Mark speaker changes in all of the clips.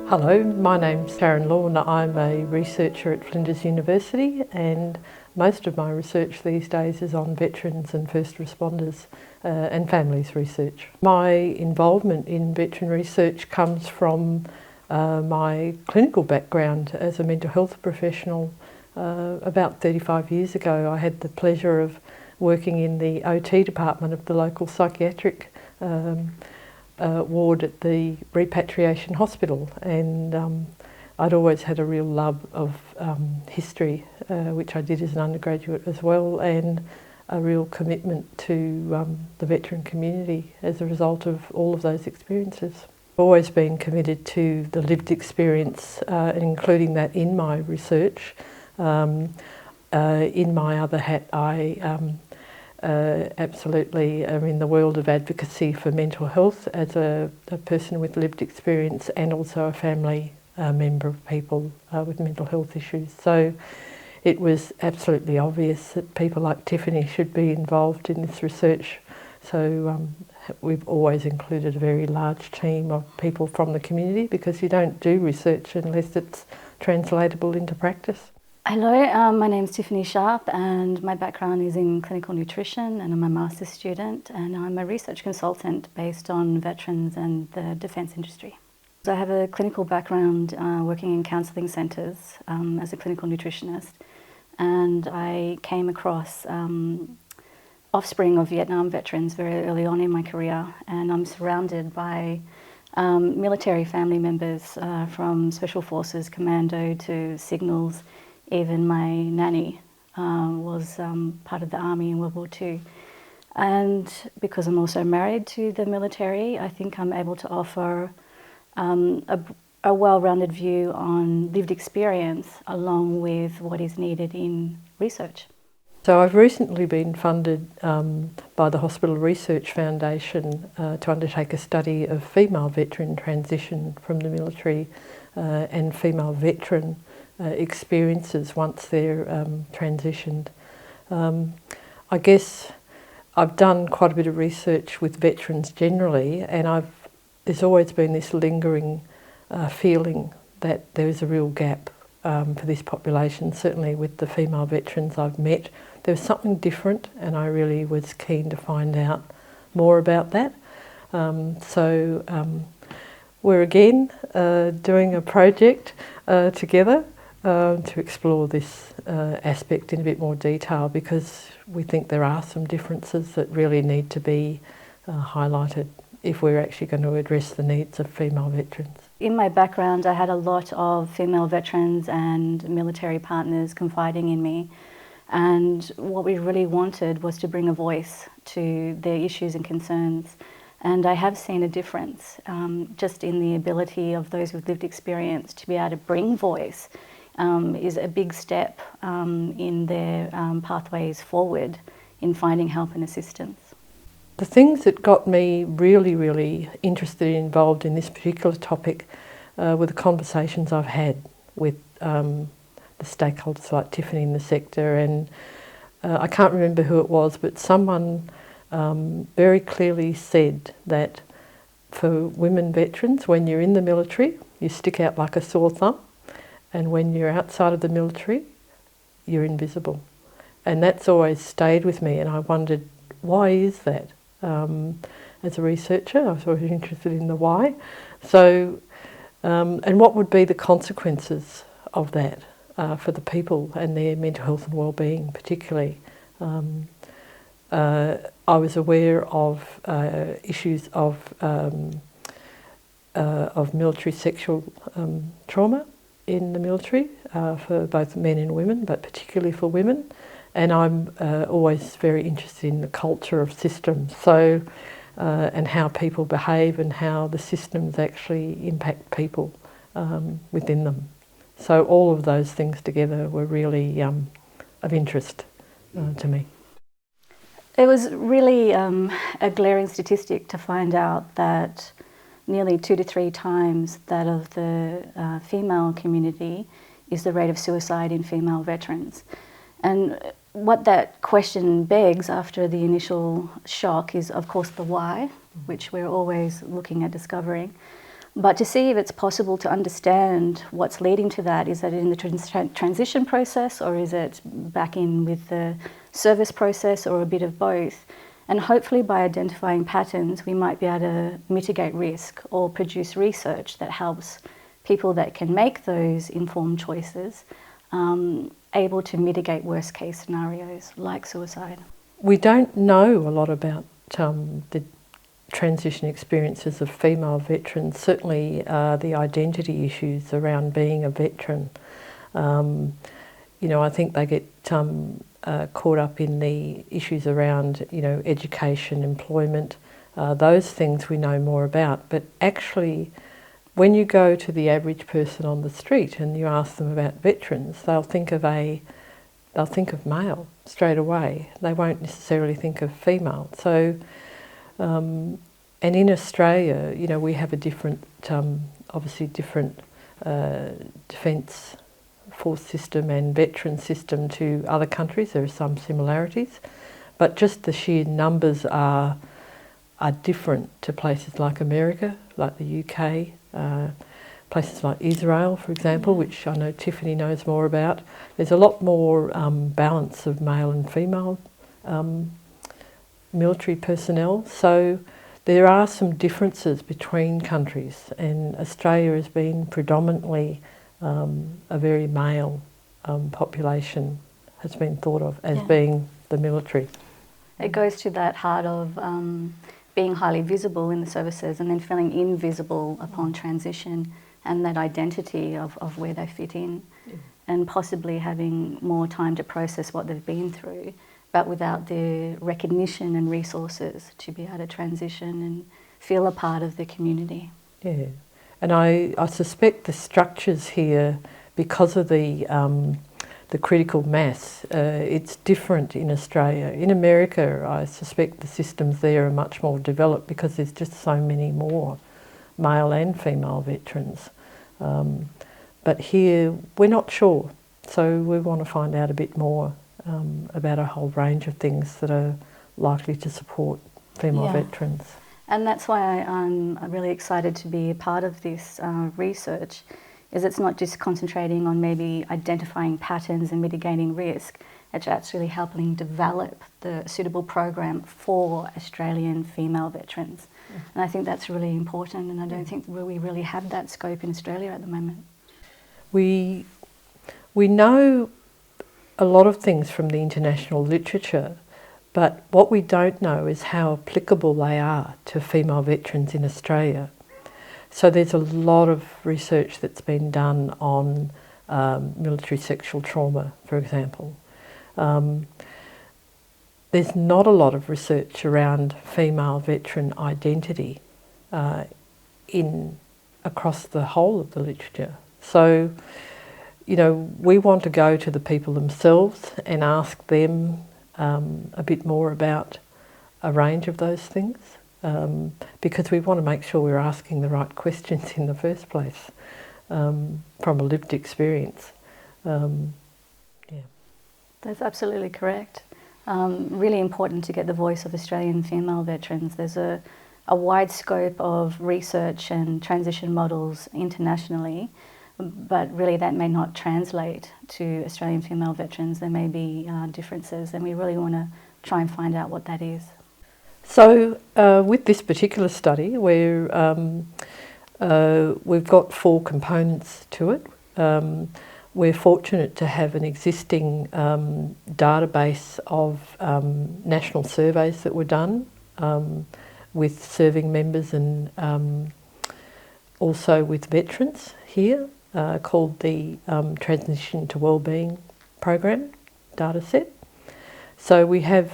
Speaker 1: Hello, my name's Karen Lorne. I'm a researcher at Flinders University, and most of my research these days is on veterans and first responders and families research. My involvement in veteran research comes from my clinical background as a mental health professional. About 35 years ago, I had the pleasure of working in the OT department of the local psychiatric ward at the repatriation hospital, and I'd always had a real love of history, which I did as an undergraduate as well, and a real commitment to the veteran community as a result of all of those experiences. I've always been committed to the lived experience, including that in my research. In my other hat, I absolutely am in the world of advocacy for mental health as a person with lived experience, and also a family member of people with mental health issues. So it was absolutely obvious that people like Tiffany should be involved in this research. So we've always included a very large team of people from the community, because you don't do research unless it's translatable into practice.
Speaker 2: Hello, my name is Tiffany Sharp, and my background is in clinical nutrition, and I'm a master's student, and I'm a research consultant based on veterans and the defence industry. So I have a clinical background working in counselling centres as a clinical nutritionist, and I came across offspring of Vietnam veterans very early on in my career, and I'm surrounded by military family members from Special Forces, Commando to Signals. Even my nanny was part of the army in World War II. And because I'm also married to the military, I think I'm able to offer a well-rounded view on lived experience along with what is needed in research.
Speaker 1: So I've recently been funded by the Hospital Research Foundation to undertake a study of female veteran transition from the military and female veteran experiences once they're transitioned. I guess I've done quite a bit of research with veterans generally, and there's always been this lingering feeling that there is a real gap for this population. Certainly with the female veterans I've met, there was something different, and I really was keen to find out more about that. So we're again doing a project together to explore this aspect in a bit more detail, because we think there are some differences that really need to be highlighted if we're actually going to address the needs of female veterans.
Speaker 2: In my background, I had a lot of female veterans and military partners confiding in me, and what we really wanted was to bring a voice to their issues and concerns. And I have seen a difference just in the ability of those with lived experience to be able to bring voice is a big step in their pathways forward in finding help and assistance.
Speaker 1: The things that got me really interested and involved in this particular topic were the conversations I've had with the stakeholders like Tiffany in the sector, and I can't remember who it was, but someone very clearly said that for women veterans, when you're in the military, you stick out like a sore thumb, and when you're outside of the military, you're invisible. And that's always stayed with me, and I wondered, why is that? As a researcher, I was always interested in the why. So, and what would be the consequences of that for the people and their mental health and well-being particularly? I was aware of issues of military sexual trauma in the military for both men and women, but particularly for women. And I'm always very interested in the culture of systems, so and how people behave and how the systems actually impact people within them. So all of those things together were really of interest to me.
Speaker 2: It was really a glaring statistic to find out that nearly 2 to 3 times that of the female community is the rate of suicide in female veterans. And what that question begs after the initial shock is, of course, the why, which we're always looking at discovering. But to see if it's possible to understand what's leading to that, is that in the transition process, or is it back in with the service process, or a bit of both? And hopefully by identifying patterns, we might be able to mitigate risk or produce research that helps people that can make those informed choices able to mitigate worst case scenarios like suicide.
Speaker 1: We don't know a lot about the transition experiences of female veterans, certainly the identity issues around being a veteran. I think they get caught up in the issues around, education, employment, those things we know more about. But actually, when you go to the average person on the street and you ask them about veterans, they'll think of male straight away. They won't necessarily think of female. So, and in Australia, we have a different, obviously different defence force system and veteran system to other countries. There are some similarities, but just the sheer numbers are different to places like America, like the UK, places like Israel, for example, which I know Tiffany knows more about. There's a lot more balance of male and female military personnel, so there are some differences between countries, and Australia has been predominantly a very male population, has been thought of as being the military.
Speaker 2: It goes to that heart of being highly visible in the services and then feeling invisible upon transition, and that identity of where they fit in, and possibly having more time to process what they've been through, but without the recognition and resources to be able to transition and feel a part of the community.
Speaker 1: Yeah. And I suspect the structures here, because of the critical mass, it's different in Australia. In America, I suspect the systems there are much more developed because there's just so many more male and female veterans. But here, we're not sure. So we want to find out a bit more about a whole range of things that are likely to support female veterans.
Speaker 2: And that's why I'm really excited to be a part of this research, is it's not just concentrating on maybe identifying patterns and mitigating risk, it's actually helping develop the suitable program for Australian female veterans. And I think that's really important, and I don't think we really have that scope in Australia at the moment.
Speaker 1: We know a lot of things from the international literature, but what we don't know is how applicable they are to female veterans in Australia. So there's a lot of research that's been done on military sexual trauma, for example. There's not a lot of research around female veteran identity across the whole of the literature. So, we want to go to the people themselves and ask them a bit more about a range of those things, because we want to make sure we're asking the right questions in the first place from a lived experience.
Speaker 2: That's absolutely correct. Really important to get the voice of Australian female veterans. There's a wide scope of research and transition models internationally, but really that may not translate to Australian female veterans. There may be differences, and we really want to try and find out what that is.
Speaker 1: So with this particular study, we've got 4 components to it. We're fortunate to have an existing database of national surveys that were done with serving members and also with veterans here, called the Transition to Wellbeing Program dataset. So we have,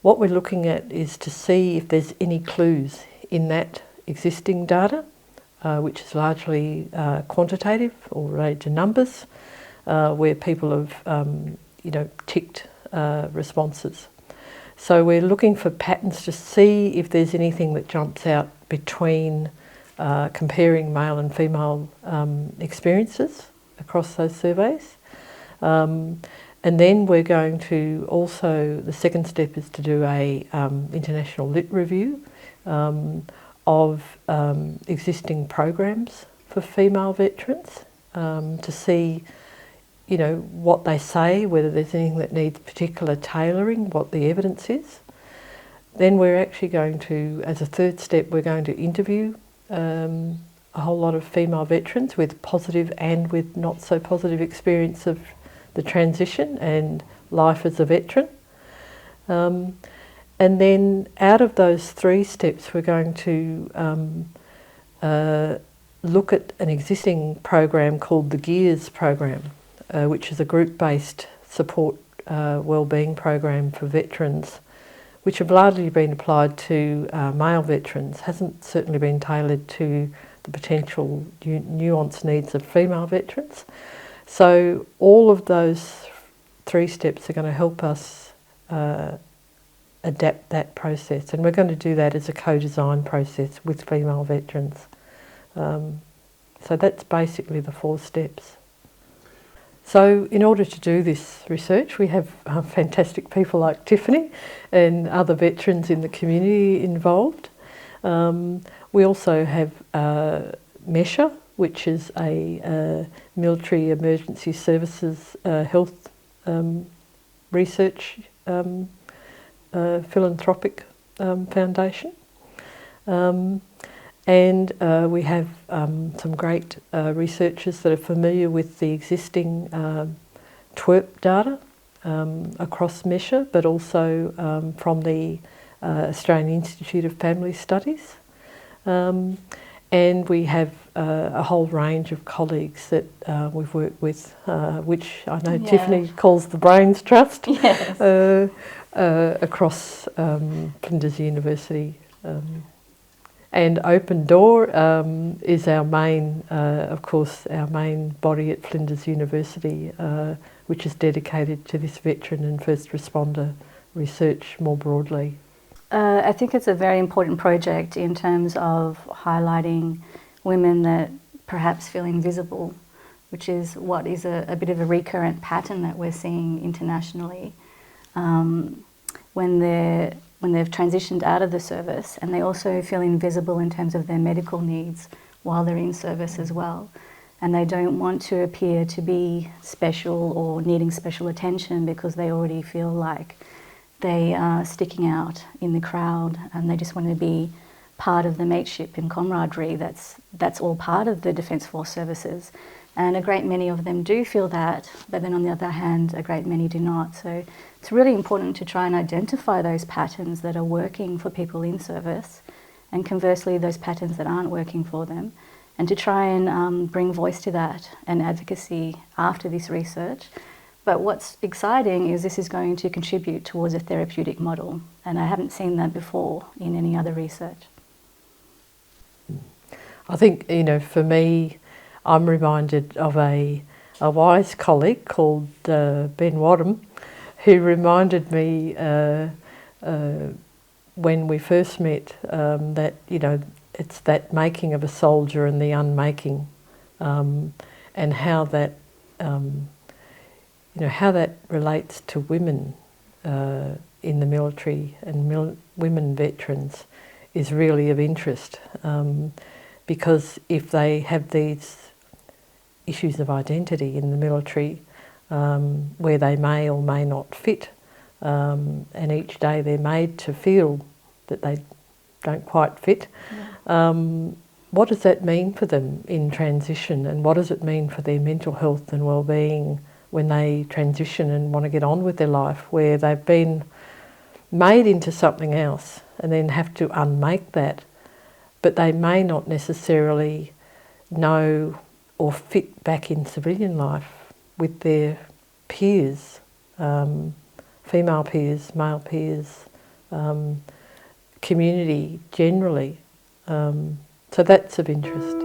Speaker 1: what we're looking at is to see if there's any clues in that existing data, which is largely quantitative or related to numbers, where people have, ticked responses. So we're looking for patterns to see if there's anything that jumps out between comparing male and female experiences across those surveys. And then we're going to also, the second step is to do a international lit review of existing programs for female veterans to see, you know, what they say, whether there's anything that needs particular tailoring, what the evidence is. Then we're actually going to, as a third step, we're going to interview a whole lot of female veterans with positive and with not so positive experience of the transition and life as a veteran. And then out of those 3 steps, we're going to look at an existing program called the GEARS program, which is a group-based support wellbeing program for veterans, which have largely been applied to male veterans, hasn't certainly been tailored to the potential nuanced needs of female veterans. So all of those 3 steps are going to help us adapt that process, and we're going to do that as a co-design process with female veterans. So that's basically the 4 steps. So in order to do this research, we have fantastic people like Tiffany and other veterans in the community involved. We also have MESHA, which is a Military Emergency Services Health Research philanthropic foundation. And we have some great researchers that are familiar with the existing TWERP data across MESHA, but also from the Australian Institute of Family Studies. And we have a whole range of colleagues that we've worked with, which I know Tiffany calls the Brains Trust,
Speaker 2: Yes.
Speaker 1: across Flinders University. And Open Door is our main, of course, our main body at Flinders University, which is dedicated to this veteran and first responder research more broadly.
Speaker 2: I think it's a very important project in terms of highlighting women that perhaps feel invisible, which is what is a bit of a recurrent pattern that we're seeing internationally. When they've transitioned out of the service, and they also feel invisible in terms of their medical needs while they're in service as well. And they don't want to appear to be special or needing special attention because they already feel like they are sticking out in the crowd, and they just want to be part of the mateship and camaraderie that's all part of the Defence Force services. And a great many of them do feel that, but then on the other hand, a great many do not. So it's really important to try and identify those patterns that are working for people in service, and conversely those patterns that aren't working for them, and to try and bring voice to that and advocacy after this research. But what's exciting is this is going to contribute towards a therapeutic model, and I haven't seen that before in any other research.
Speaker 1: I think, you know, for me, I'm reminded of a wise colleague called Ben Wadham, who reminded me when we first met that, you know, it's that making of a soldier and the unmaking, and how that, you know, how that relates to women in the military and women veterans is really of interest, because if they have these issues of identity in the military where they may or may not fit, and each day they're made to feel that they don't quite fit, what does that mean for them in transition, and what does it mean for their mental health and well-being when they transition and want to get on with their life, where they've been made into something else and then have to unmake that, but they may not necessarily know or fit back in civilian life with their peers, female peers, male peers, community generally. So that's of interest.